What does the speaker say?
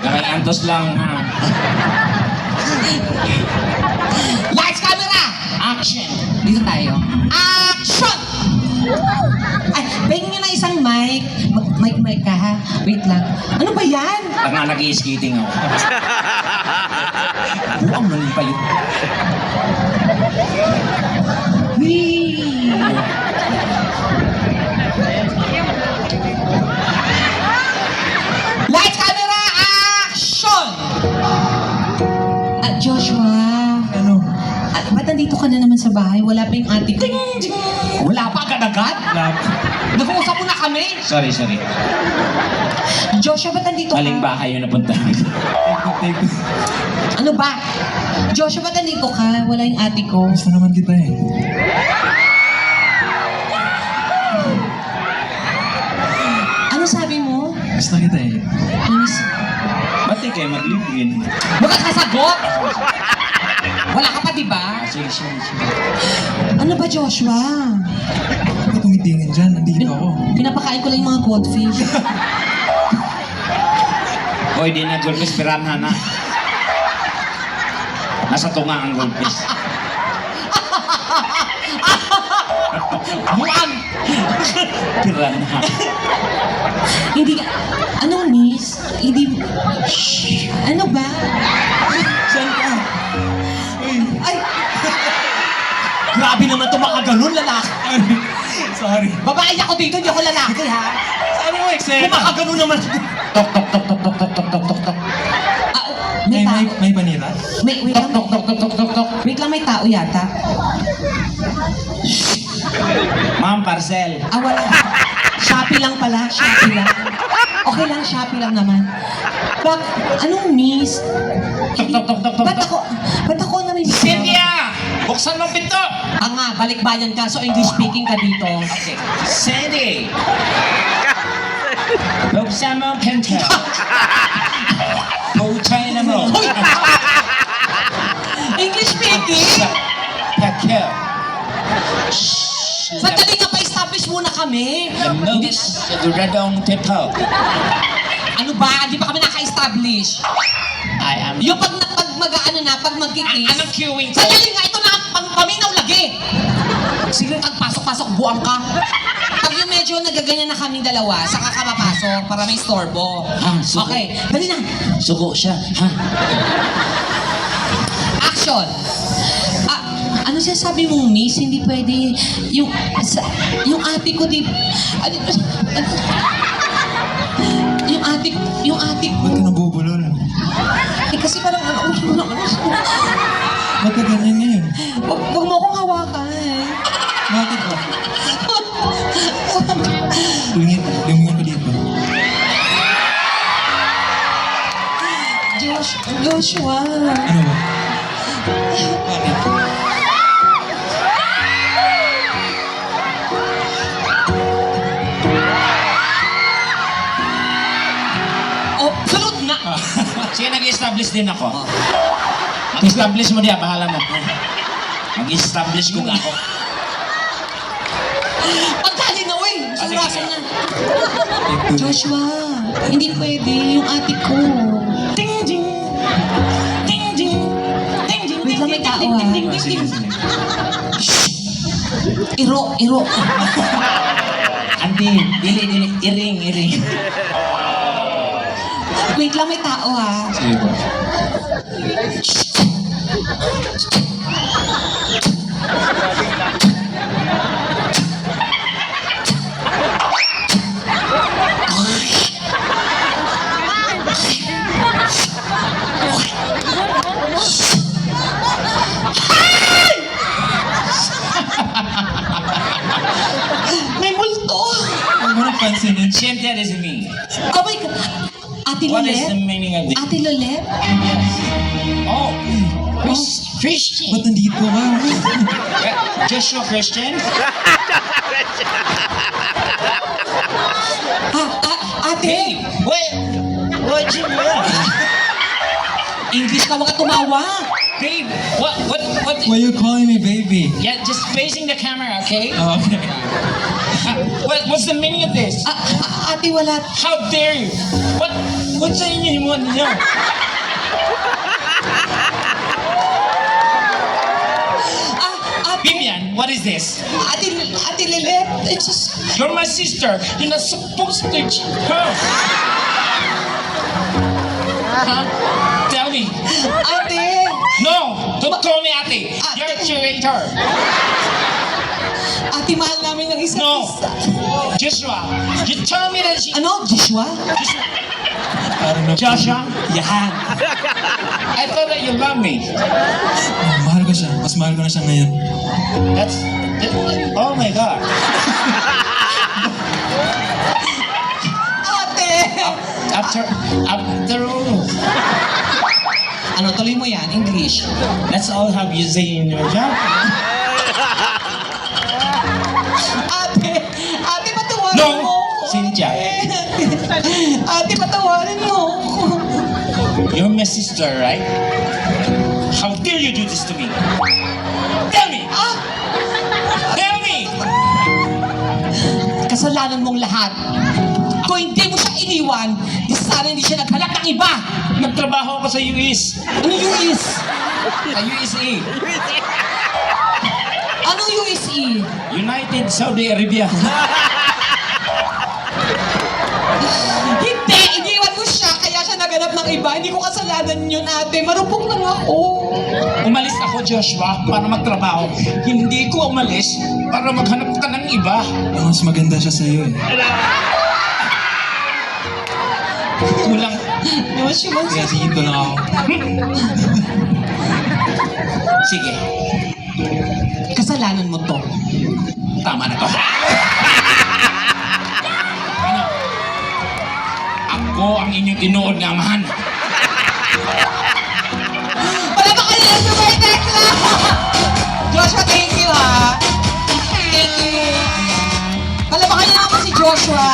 Nakakantos lang ha. Lights, camera! Action! Dito tayo. Action! Ay, pahingin nyo na isang mic. Mic ka ha? Wait lang. Ano ba yan? Pag nga nag-i-skating ako. Buang mali pa yun. Wee! Lights, camera, action! Joshua. Ano? Ba't nandito ka na naman sa bahay? Wala pa yung ate ko. Wala pa agad-agad? Love. Nag-uusap mo na kami? Sorry. Joshua, ba't nandito ka? Maling bahay yung napunta. Take it. Ano ba? Joshua, ba't nandito ka? Wala yung ate ko. Gusto naman kita eh. Ano sabi mo? Gusto kita eh. Miss, Ba't di kayo mag-live-in? huwag ka kasagot! Wala ka pa, di ba? Sige. Ano ba, Joshua? Bakit tumitingin dyan? Nandito ako. Pinapakain ko lang yung mga goldfish. Hoy, di na goldfish, piranha na. Nasa tunga ang goldfish. Buang! Piranha. Hindi ka... Ano, miss? Hindi... Shh! Ano ba? Saan ka? Uy, Ay! Grabe naman ito makaganon, lalaki. sorry. Babae ako dito, hindi ako lalaki, ha? Sabi mo, eksena. Kung makaganon naman. Tok. Ah, may tao. May panira? Wait lang. Tok. Wait lang, may tao yata. Ma'am, parcel. Ah, wala. Shopee lang pala. Shopee lang. Okay lang, Shopee lang naman. Anong miss? Tok. Ba't ako na may miss? Cynthia! Buksan mo ang pinto! Ah nga, balikbayan ka. So, English speaking ka dito. Okay. Sandy! Buksan mo ang pinto. Putay na mo. Hoy! English speaking? Pakil. Sandali nga pa-establish muna kami. Hindi siguradong tipo. Ano ba? Hindi pa kami naka-establish. I am... Yung pag mag-ano na, pag magkikis. Anong queuing ko? Sandali nga, ito na, paminaw lagi. Sige, pag pasok-pasok, buwang ka. Pag yung medyo nagaganyan na kaming dalawa, saka ka mapasok para may storbo. Suko. Okay, dali na. Suko siya, ha? Action! Ano siya sabi mong miss? Hindi pwede. Yung ate ko di... Yung ate ko... Ba't ka nabubulol? Eh kasi parang Ba't ka ganyan ngayon? Huwag mo akong hawakan. Bakit ba? Lumingan ko dito. Joshua. Ano ba? Bakit? Oh, salud na! Sige, nag-establish din ako. Mag-establish mo diya, bahala mo. Mag-establish ko nga ako. Pagdali na, uy! Surasan na. Take two. Joshua, hindi pwede. Yung ate ko. Ding ding! Ding ding! Ding ding! Wait lang, may tao ha. Sige. Iro. Ante, dili, iring. Wait lang, may tao ha. Sige po. May multo. Huwag mo nang pansinin. Cynthia, this is me. Oh my God. Ate What is the Lolet? meaning of this? Ate Lolet? Oh, Christian. Ba't nandito ka? Joshua Christian? Ate! Hey, wait. What you mean? English ka, wag ka tumawa. Babe, what? Why you calling me baby? Yeah, just facing the camera, okay? Oh, okay. What's the meaning of this? Ate, wala. How dare you? What's the meaning of this? Ate, Vivian, what is this? Ate Lilet, it's just... You're my sister. You're not supposed to cheat her. Huh? Tell me. Ate! No! Don't call me ate. You're a traitor. Ate, mahal namin ng isa't No. isa. Joshua, you tell me that she... Ano, Joshua? Parang na... Joshua, Yan. I thought that you love me. Mahal ko siya. Mas mahal ko na siya ngayon. Oh my God. Ate! After all, Ano, tuloy mo yan, English. that's all have you say in your job. Ate, patawarin No, mo ako. Cynthia. Ate, patawarin mo ako. You're my sister, right? How dare you do this to me? Tell me! Ah, Tell me! kasalanan mong lahat. Kung hindi mo siya iniwan, di sana hindi siya naghanap ng iba. Nagtrabaho ako sa US. Ano US? Sa USA. Anong USE? United Saudi Arabia. Hindi! Iniwan mo siya, kaya siya naghanap ng iba. Hindi ko kasalanan yun, ate. Marupok lang ako. Umalis ako, Joshua, para magtrabaho. Hindi ko umalis para maghanap ka ng iba. Mas maganda siya sa'yo eh. Kulang. Di ba siya ba? Kaya dito lang ako. Sige, Kasalanan mo to. tama na to. Ano? Ako ang inyong tinuod na amahan. Wala ba kayo ng Super Tekla? Joshua, thank you, ha? Thank you. Wala ba kayo naman si Joshua?